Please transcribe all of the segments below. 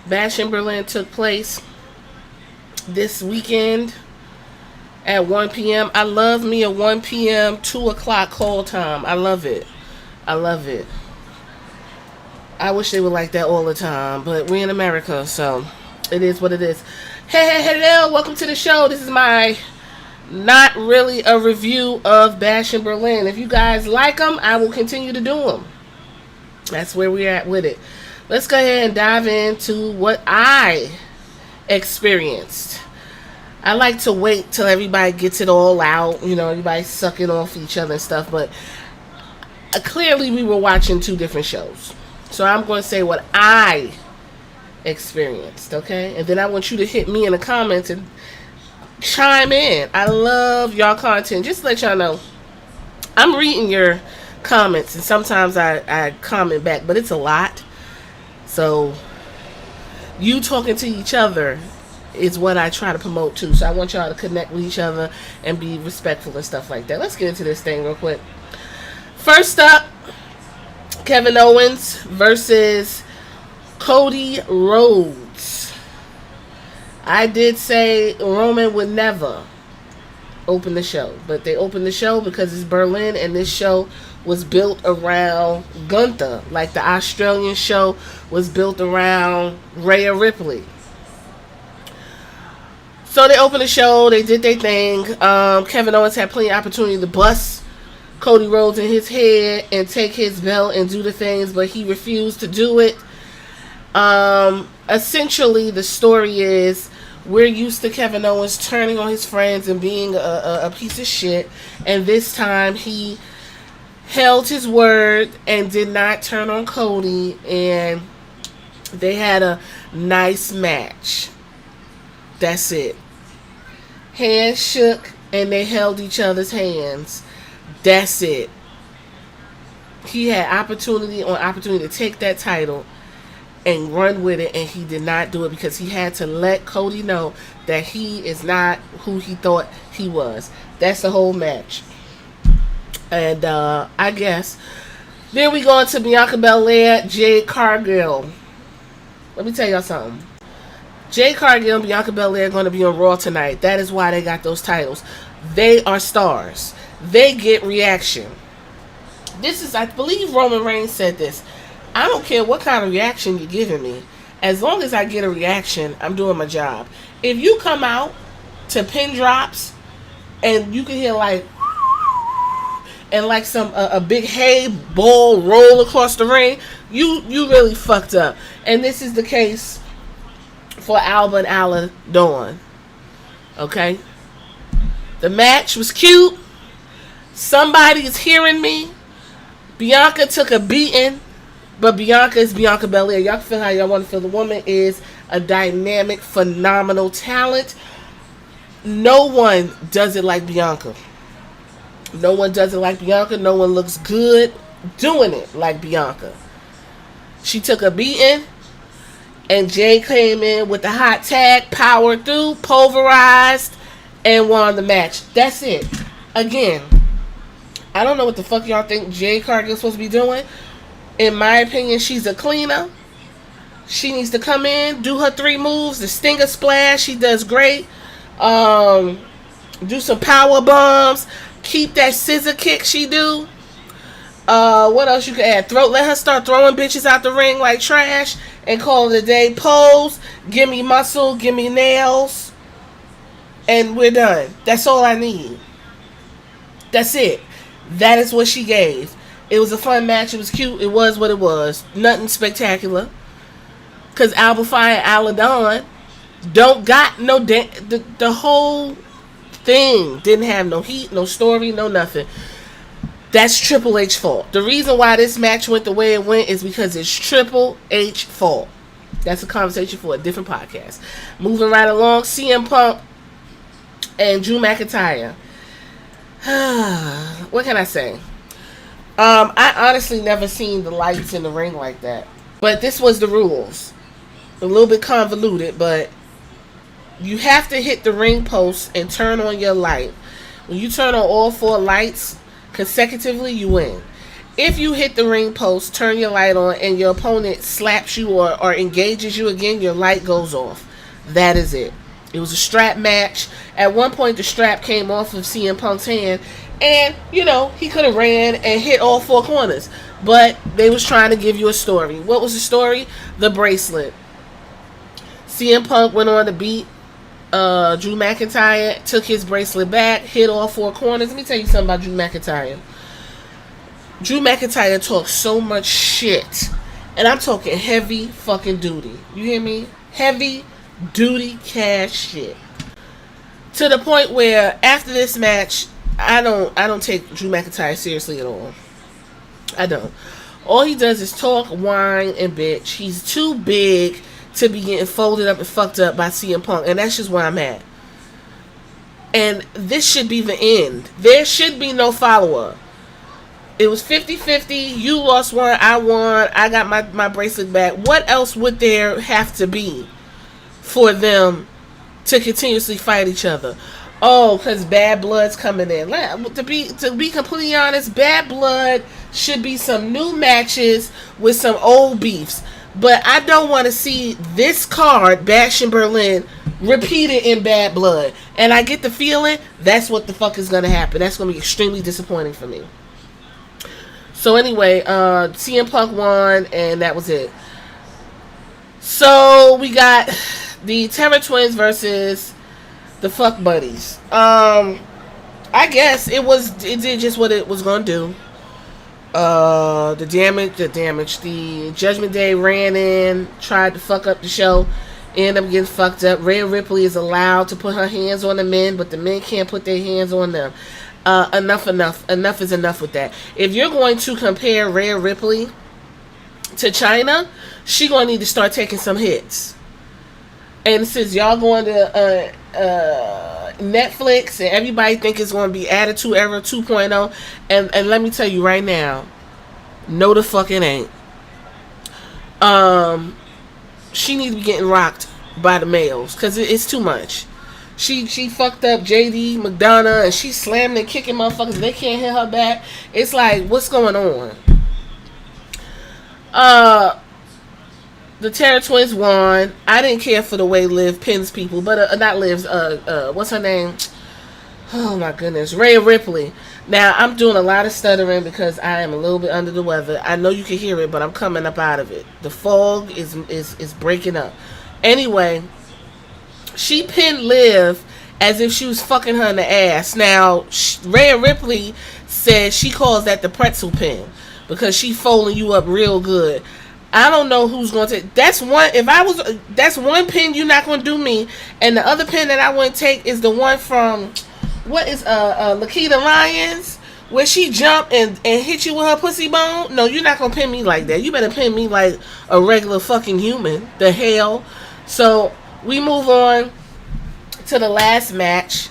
Bash in Berlin took place this weekend at 1 p.m. I love me a 1 p.m., 2 o'clock call time. I love it. I love it. I wish they were like that all the time, but we're in America, so it is what it is. Hey, hello, welcome to the show. This is my not really a review of Bash in Berlin. If you guys like them, I will continue to do them. That's where we're at with it. Let's go ahead and dive into what I experienced. I like to wait till everybody gets it all out. You know, everybody sucking off each other and stuff. But clearly we were watching two different shows. So I'm going to say what I experienced, okay? And then I want you to hit me in the comments and chime in. I love y'all content. Just to let y'all know, I'm reading your comments. And sometimes I comment back. But it's a lot. So you talking to each other is what I try to promote too. So I want y'all to connect with each other and be respectful and stuff like that. Let's get into this thing real quick. First up, Kevin Owens versus Cody Rhodes. I did say Roman would never open the show, but they opened the show because it's Berlin, and this show was built around Gunther, like the Australian show was built around Rhea Ripley. So they opened the show, they did their thing. Kevin Owens had plenty of opportunity to bust Cody Rhodes in his head and take his belt and do the things, but he refused to do it. Essentially, the story is we're used to Kevin Owens turning on his friends and being a piece of shit, and this time he held his word and did not turn on Cody, and they had a nice match. That's it. Hands shook and they held each other's hands. That's it. He had opportunity on opportunity to take that title and run with it, and he did not do it because he had to let Cody know that he is not who he thought he was. That's the whole match. And I guess then we go into Bianca Belair, Jade Cargill. Let me tell y'all something. Jade Cargill and Bianca Belair are going to be on Raw tonight. That is why they got those titles. They are stars. They get reaction. This is, I believe Roman Reigns said this. I don't care what kind of reaction you're giving me. As long as I get a reaction, I'm doing my job. If you come out to pin drops and you can hear like and like some a big hay ball roll across the ring, you really fucked up. And this is the case for Alba and Ala Dawn. Okay? The match was cute. Somebody is hearing me. Bianca took a beating, but Bianca is Bianca Belair. Y'all can feel how y'all want to feel. The woman is a dynamic, phenomenal talent. No one does it like Bianca. No one does it like Bianca. No one looks good doing it like Bianca. She took a beating, and Jay came in with the hot tag, powered through, pulverized, and won the match. That's it. Again, I don't know what the fuck y'all think Jade Cargill's supposed to be doing. In my opinion, she's a cleaner. She needs to come in, do her 3 moves, the Stinger Splash. She does great. Do some power bombs. Keep that scissor kick she do. What else you can add? Let her start throwing bitches out the ring like trash and call it a day. Pose. Give me muscle. Give me nails. And we're done. That's all I need. That's it. That is what she gave. It was a fun match. It was cute. It was what it was. Nothing spectacular. Because Alba Fyre and Ala Dawn don't got no... The whole thing didn't have no heat, no story, no nothing. That's Triple H's fault. The reason why this match went the way it went is because it's Triple H's fault. That's a conversation for a different podcast. Moving right along, CM Punk and Drew McIntyre. What can I say? I honestly never seen the lights in the ring like that. But this was the rules. A little bit convoluted, but you have to hit the ring post and turn on your light. When you turn on all 4 lights consecutively, you win. If you hit the ring post, turn your light on, and your opponent slaps you or engages you again, your light goes off. That is it. It was a strap match. At one point, the strap came off of CM Punk's hand, and, you know, he could have ran and hit all four corners. But they was trying to give you a story. What was the story? The bracelet. CM Punk went on to beat Drew McIntyre, took his bracelet back, hit all four corners. Let me tell you something about Drew McIntyre. Drew McIntyre talks so much shit. And I'm talking heavy fucking duty. You hear me? Heavy duty cash shit. To the point where after this match, I don't take Drew McIntyre seriously at all. I don't. All he does is talk, whine, and bitch. He's too big to be getting folded up and fucked up by CM Punk. And that's just where I'm at. And this should be the end. There should be no follow-up. It was 50-50. You lost one. I won. I got my bracelet back. What else would there have to be for them to continuously fight each other? Oh, because Bad Blood's coming in. To be completely honest, Bad Blood should be some new matches with some old beefs. But I don't want to see this card, Bash in Berlin, repeated in Bad Blood. And I get the feeling that's what the fuck is going to happen. That's going to be extremely disappointing for me. So anyway, CM Punk won, and that was it. So we got the Terror Twins versus the Fuck Buddies. I guess it did just what it was going to do. The Judgment Day ran in, tried to fuck up the show, ended up getting fucked up. Rhea Ripley is allowed to put her hands on the men, but the men can't put their hands on them. Enough is enough with that. If you're going to compare Rhea Ripley to China, she gonna need to start taking some hits. And since y'all going to Netflix and everybody think it's going to be Attitude Era 2.0, and let me tell you right now, no the fuck it ain't. She needs to be getting rocked by the males because it's too much. She fucked up JD McDonough and she slamming and kicking motherfuckers. They can't hit her back. It's like, what's going on? The Terror Twins won. I didn't care for the way Liv pins people, but not Liv's. What's her name? Oh my goodness, Rhea Ripley. Now I'm doing a lot of stuttering because I am a little bit under the weather. I know you can hear it, but I'm coming up out of it. The fog is breaking up. Anyway, she pinned Liv as if she was fucking her in the ass. Now Rhea Ripley said she calls that the pretzel pin because she folding you up real good. I don't know who's going to. That's one pin you're not going to do me, and the other pin that I wouldn't take is the one from what is Lakita Lyons, where she jumped and hit you with her pussy bone. No, you're not going to pin me like that. You better pin me like a regular fucking human. The hell. So we move on to the last match,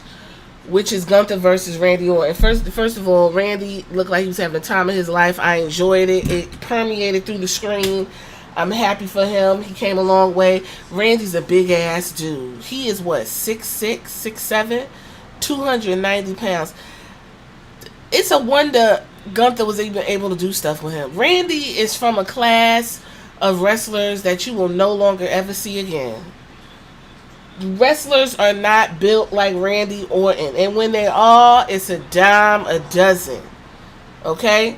which is Gunther versus Randy Orton. First of all, Randy looked like he was having the time of his life. I enjoyed it. It permeated through the screen. I'm happy for him. He came a long way. Randy's a big ass dude. He is what, 6'6", 6'7", 290 pounds. It's a wonder Gunther was even able to do stuff with him. Randy is from a class of wrestlers that you will no longer ever see again. Wrestlers are not built like Randy Orton, and when they are, it's a dime a dozen. Okay,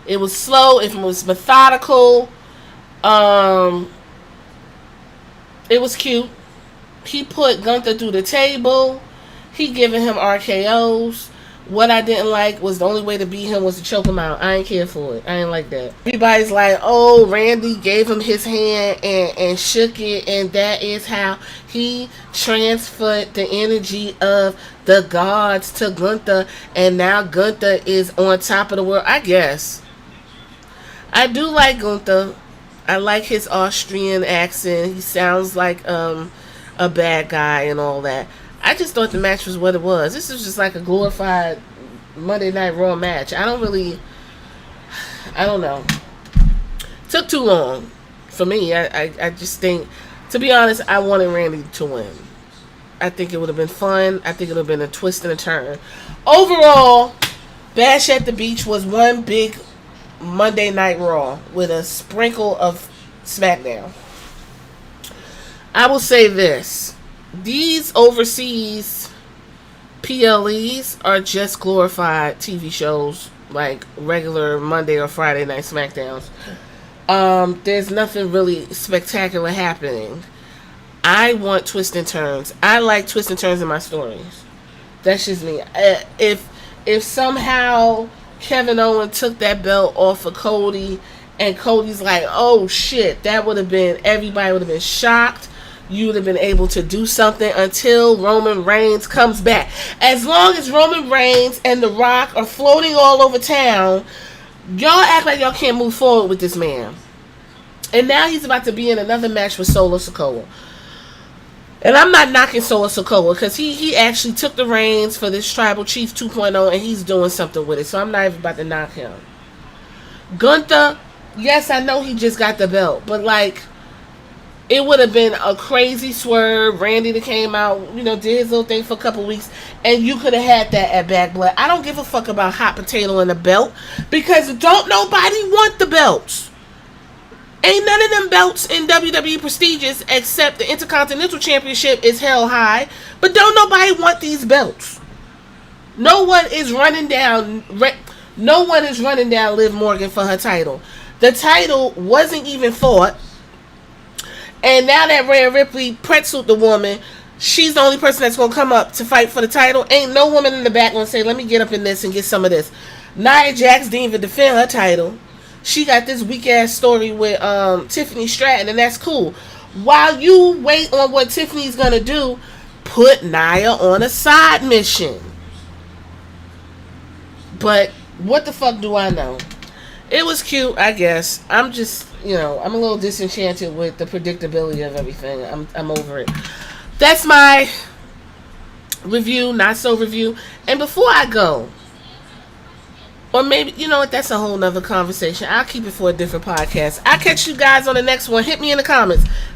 it was slow. It was methodical. It was cute. He put Gunther through the table. He giving him RKOs. What I didn't like was the only way to beat him was to choke him out. I ain't care for it. I ain't like that. Everybody's like, oh, Randy gave him his hand and shook it, and that is how he transferred the energy of the gods to Gunther, and now Gunther is on top of the world. I guess. I do like Gunther. I like his Austrian accent. He sounds like a bad guy and all that. I just thought the match was what it was. This is just like a glorified Monday Night Raw match. I don't know. Took too long for me. I just think, to be honest, I wanted Randy to win. I think it would have been fun. I think it would have been a twist and a turn. Overall, Bash at the Beach was one big Monday Night Raw with a sprinkle of SmackDown. I will say this. These overseas PLEs are just glorified TV shows like regular Monday or Friday night SmackDowns. There's nothing really spectacular happening. I want twists and turns. I like twists and turns in my stories. That's just me. If somehow Kevin Owens took that belt off of Cody, and Cody's like, oh shit, that would have been, everybody would have been shocked. You would have been able to do something until Roman Reigns comes back. As long as Roman Reigns and The Rock are floating all over town, y'all act like y'all can't move forward with this man. And now he's about to be in another match with Solo Sikoa. And I'm not knocking Solo Sikoa because he actually took the reins for this Tribal Chief 2.0 and he's doing something with it. So I'm not even about to knock him. Gunther, yes, I know he just got the belt, but like, it would have been a crazy swerve. Randy that came out, did his little thing for a couple weeks, and you could have had that at Back Blood. I don't give a fuck about hot potato and the belt because don't nobody want the belts. Ain't none of them belts in WWE prestigious except the Intercontinental Championship is held high, but don't nobody want these belts. No one is running down Liv Morgan for her title. The title wasn't even fought. And now that Rhea Ripley pretzeled the woman, she's the only person that's going to come up to fight for the title. Ain't no woman in the back going to say, let me get up in this and get some of this. Nia Jax didn't even defend her title. She got this weak-ass story with Tiffany Stratton, and that's cool. While you wait on what Tiffany's going to do, put Nia on a side mission. But what the fuck do I know? It was cute, I guess. I'm just, I'm a little disenchanted with the predictability of everything. I'm over it. That's my review, not so review. And before I go, or maybe, you know what, that's a whole nother conversation. I'll keep it for a different podcast. I'll catch you guys on the next one. Hit me in the comments.